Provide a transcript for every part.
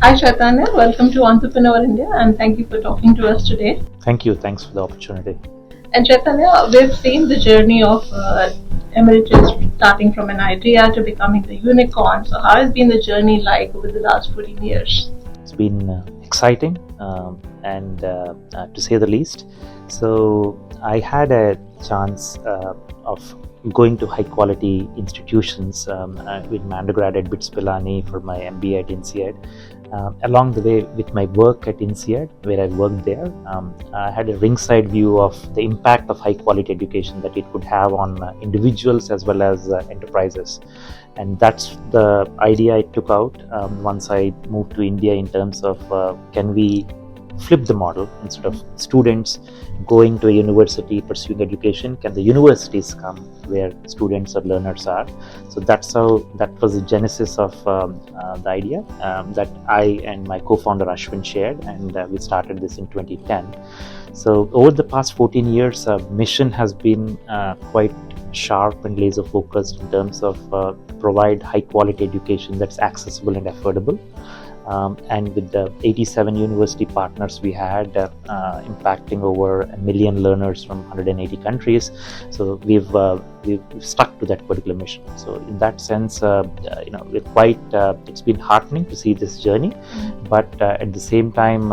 Hi Chaitanya, welcome to Entrepreneur India and thank you for talking to us today. Thank you. Thanks for the opportunity. And Chaitanya, we've seen the journey of Emeritus starting from an idea to becoming the unicorn. So how has been the journey like over the last 14 years? It's been exciting and to say the least. So I had a chance of going to high quality institutions with my undergrad at BITS Pilani for my MBA at INSEAD. Along the way with my work at INSEAD, where I worked there, I had a ringside view of the impact of high quality education that it could have on individuals as well as enterprises. And that's the idea I took out once I moved to India, in terms of can we flip the model? Instead of students going to a university pursuing education, can the universities come where students or learners are? So that was the genesis of the idea that I and my co-founder Ashwin shared, and we started this in 2010. So over the past 14 years, mission has been quite sharp and laser focused in terms of provide high quality education that's accessible and affordable. And with the 87 university partners we had, impacting over 1 million learners from 180 countries. So we've stuck to that particular mission. So in that sense, we're quite. It's been heartening to see this journey, but at the same time,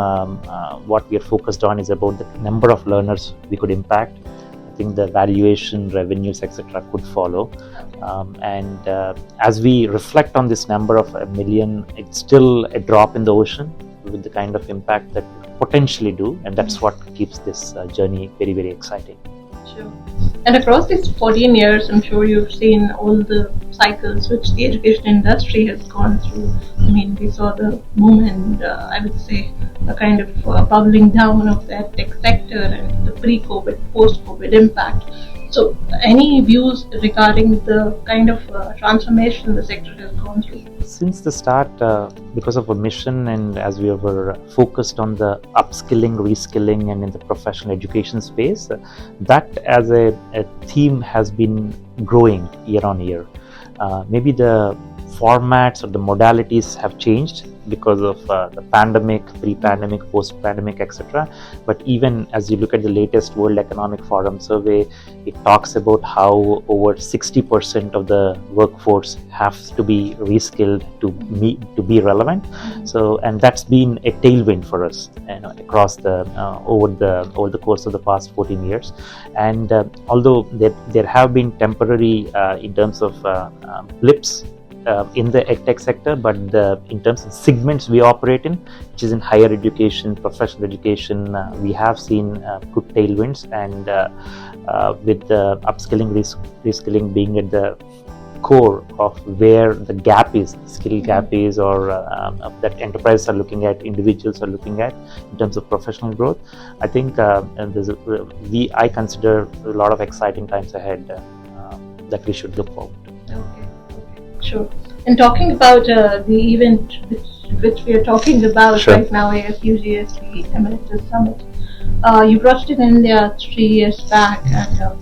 what we are focused on is about the number of learners we could impact. I think the valuation, revenues, etc. could follow. And as we reflect on this number of 1 million, it's still a drop in the ocean with the kind of impact that we potentially do, and that's what keeps this journey very, very exciting. Sure. And across these 14 years, I'm sure you've seen all the cycles which the education industry has gone through. I mean, we saw the movement, I would say, a kind of bubbling down of that tech sector and the pre-COVID, post-COVID impact. So, any views regarding the kind of transformation the sector has gone through? Since the start, because of a mission and as we were focused on the upskilling, reskilling, and in the professional education space, that as a theme has been growing year on year. Maybe the formats or the modalities have changed because of the pandemic, pre-pandemic, post-pandemic, etc. But even as you look at the latest World Economic Forum survey, it talks about how over 60% of the workforce has to be reskilled to be relevant. So, and that's been a tailwind for us, across the over the course of the past 14 years. And although there have been temporary in terms of blips in the edtech sector, but in terms of segments we operate in, which is in higher education, professional education, we have seen good tailwinds, and with the upskilling, reskilling being at the core of where the gap is, skill gap is, or that enterprises are looking at, individuals are looking at in terms of professional growth. I think I consider a lot of exciting times ahead that we should look forward to. Okay. Sure. And talking about the event which we are talking about Sure. right now, ASU-GSV Emeritus Summit, you brought it in India 3 years back, and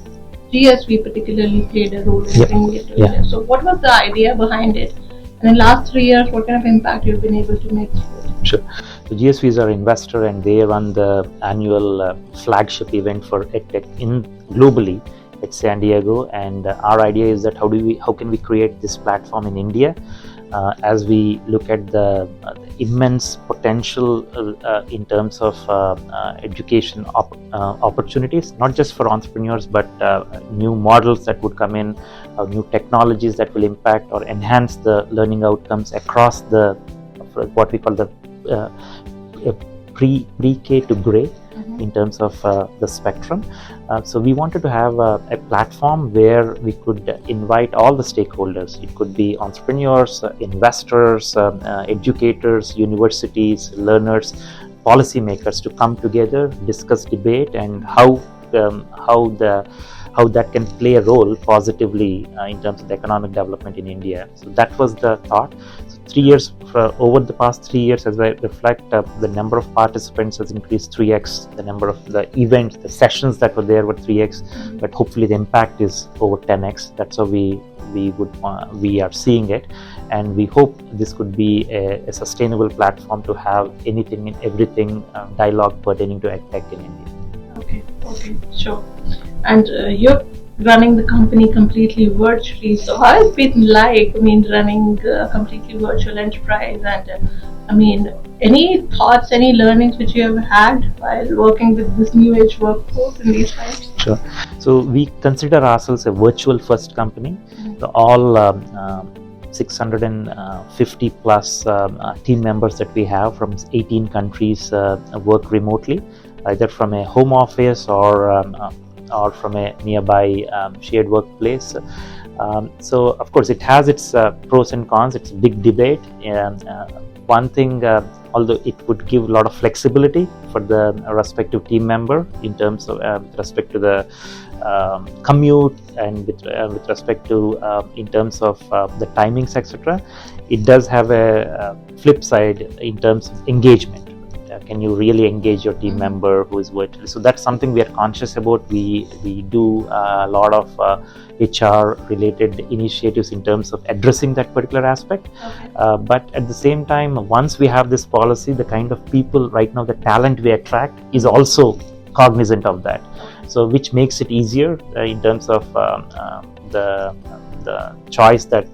GSV particularly played a role in bringing it to India. So what was the idea behind it? And in the last 3 years, what kind of impact you've been able to make through it? Sure. So GSV is our investor, and they run the annual flagship event for EdTech globally at San Diego. And our idea is that how can we create this platform in India as we look at the immense potential in terms of education opportunities, not just for entrepreneurs, but new models that would come in, new technologies that will impact or enhance the learning outcomes across the what we call the pre-K to grade. In terms of the spectrum. So we wanted to have a platform where we could invite all the stakeholders. It could be entrepreneurs, investors, educators, universities, learners, policymakers to come together, discuss, debate, and how that can play a role positively in terms of the economic development in India. So that was the thought. So over the past 3 years, as I reflect, the number of participants has increased 3x. The number of the events, the sessions that were there were 3x, but hopefully the impact is over 10x. That's how we we are seeing it, and we hope this could be a sustainable platform to have anything and everything dialogue pertaining to EdTech in India. Okay, sure. And you're running the company completely virtually. So how has it been like? I mean, running a completely virtual enterprise, and any thoughts, any learnings which you have had while working with this new age workforce in these times? Sure. So we consider ourselves a virtual first company. So all 650 plus team members that we have from 18 countries work remotely, either from a home office or from a nearby shared workplace. So of course it has its pros and cons. It's a big debate. One thing, although it would give a lot of flexibility for the respective team member in terms of with respect to the commute and with respect to in terms of the timings, etc. It does have a flip side in terms of engagement. Can you really engage your team member who is virtually? So that's something we are conscious about. We do a lot of HR related initiatives in terms of addressing that particular aspect. But at the same time, once we have this policy, the kind of people right now, the talent we attract is also cognizant of that. So which makes it easier in terms of the choice that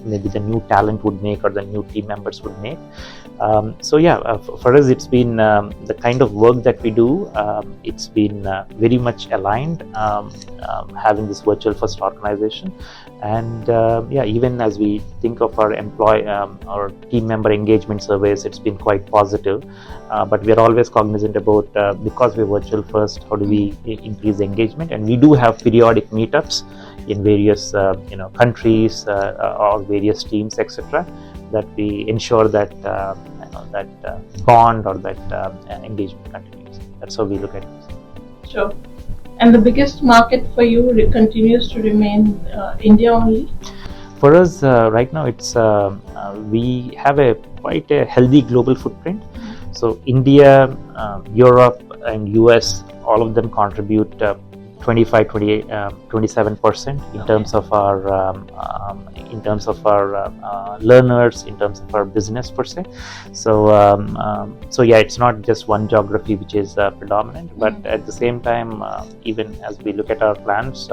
maybe the new talent would make or the new team members would make. For us, it's been the kind of work that we do. It's been very much aligned, having this virtual first organization, and even as we think of our our team member engagement surveys, it's been quite positive. But we are always cognizant about because we're virtual first, how do we increase engagement? And we do have periodic meetups in various countries or various teams, etc., that we ensure that that bond or that engagement continues. That's how we look at it. Sure. And the biggest market for you continues to remain India only? For us, right now, it's we have quite a healthy global footprint. So India, Europe, and US, all of them contribute 25, 28, 27% in terms of our learners, in terms of our business per se. So it's not just one geography which is predominant, but at the same time, even as we look at our plans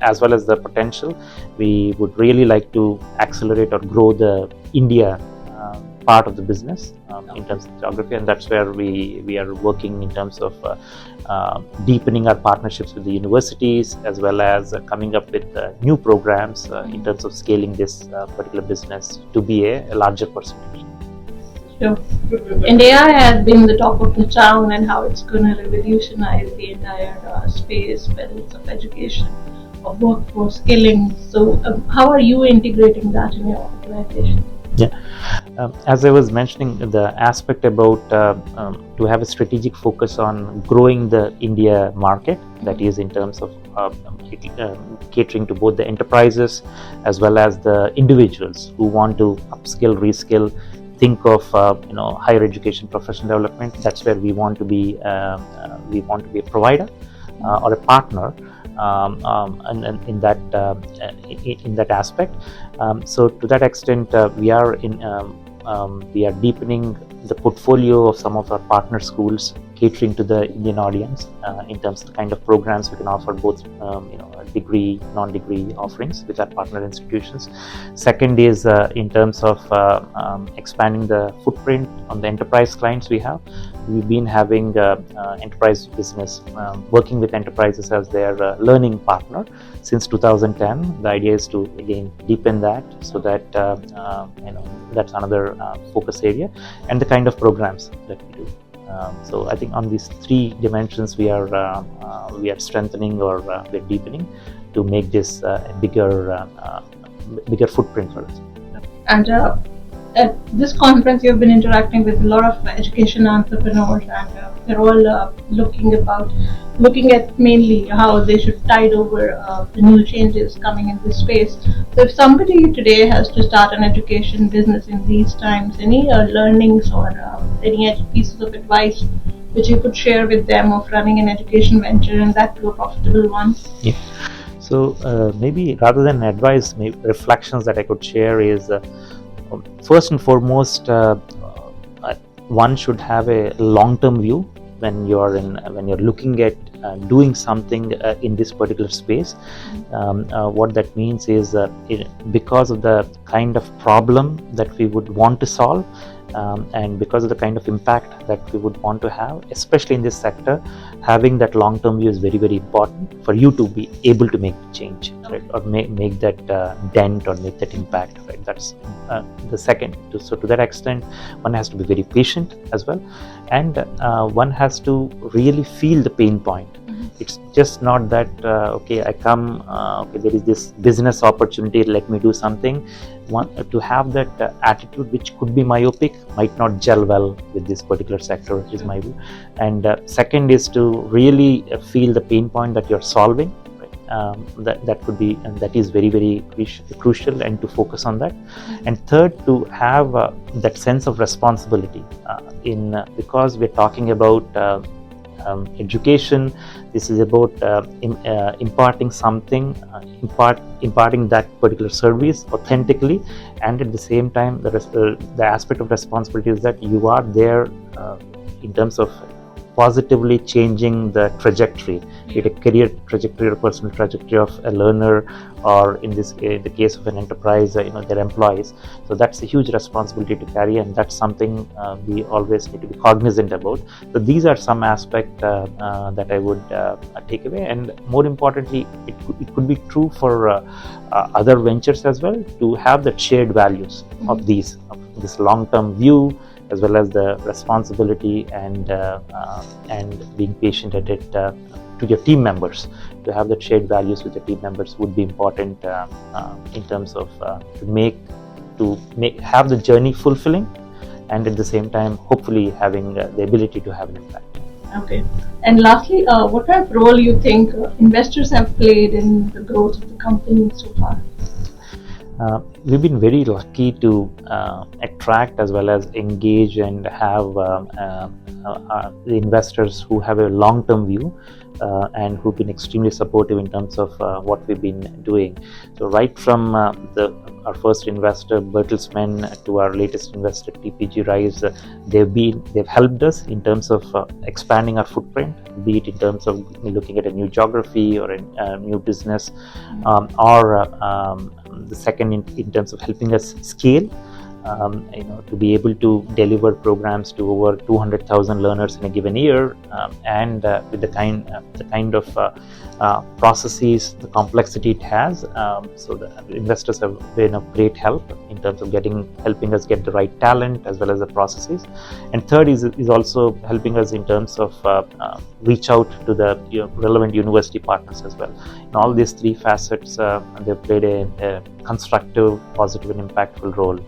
as well as the potential, we would really like to accelerate or grow the India part of the business in terms of geography, and that's where we are working in terms of deepening our partnerships with the universities, as well as coming up with new programs in terms of scaling this particular business to be a larger percentage. Sure. India has been the talk of the town, and how it's going to revolutionize the entire space, whether it's of education, of workforce skilling. So how are you integrating that in your organization? Yeah, as I was mentioning, the aspect about to have a strategic focus on growing the India market, that is in terms of catering to both the enterprises as well as the individuals who want to upskill, reskill, think of higher education, professional development. That's where we want to be. We want to be a provider or a partner. And in that aspect, so to that extent, we are deepening the portfolio of some of our partner schools, catering to the Indian audience in terms of the kind of programs we can offer, both degree, non-degree offerings with our partner institutions. Second is in terms of expanding the footprint on the enterprise clients we have. We've been having enterprise business, working with enterprises as their learning partner since 2010. The idea is to again deepen that, so that that's another focus area, and the kind of programs that we do. So I think on these three dimensions we are strengthening or we're deepening to make this a bigger footprint for us. And at this conference, you've been interacting with a lot of education entrepreneurs, and they're all looking at mainly how they should tide over the new changes coming in this space. So if somebody today has to start an education business in these times, any learnings or any pieces of advice which you could share with them of running an education venture and that to a profitable one? Yeah. So maybe rather than advice, maybe reflections that I could share is first and foremost, one should have a long-term view when you're looking at doing something in this particular space. What that means is because of the kind of problem that we would want to solve, and because of the kind of impact that we would want to have, especially in this sector, having that long-term view is very, very important for you to be able to make the change, right? Or make that dent or make that impact, right? That's the second. So to that extent, one has to be very patient as well, and one has to really feel the pain point. It's just not that okay, I come, okay, there is this business opportunity, let me do something. To have that attitude, which could be myopic, might not gel well with this particular sector, is my view. And second is to really feel the pain point that you're solving. That could be, and that is very, very crucial, and to focus on that. And third, to have that sense of responsibility because we're talking about education. This is about imparting something, imparting that particular service authentically, and at the same time, the aspect of responsibility is that you are there in terms of positively changing the trajectory, be it a career trajectory or personal trajectory of a learner, or in the case of an enterprise, their employees. So that's a huge responsibility to carry, and that's something we always need to be cognizant about. So these are some aspects that I would take away, and more importantly, it could be true for other ventures as well, to have the shared values of this long-term view, as well as the responsibility and being patient at it to your team members. To have that shared values with your team members would be important in terms of to have the journey fulfilling, and at the same time, hopefully having the ability to have an impact. Okay. And lastly, what kind of role you think investors have played in the growth of the company so far? We've been very lucky to attract as well as engage and have the investors who have a long-term view and who've been extremely supportive in terms of what we've been doing. So right from our first investor Bertelsmann to our latest investor TPG Rise, they've helped us in terms of expanding our footprint, be it in terms of looking at a new geography or a new business, or the second in terms of helping us scale, to be able to deliver programs to over 200,000 learners in a given year, and with the kind of processes, the complexity it has. So the investors have been of great help in terms of helping us get the right talent as well as the processes. And third is also helping us in terms of reach out to the relevant university partners as well. In all these three facets, they've played a constructive, positive, and impactful role.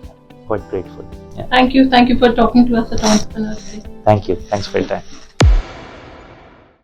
Quite grateful. Yeah. Thank you for talking to us at Entrepreneur India. Thank you. Thanks for your time.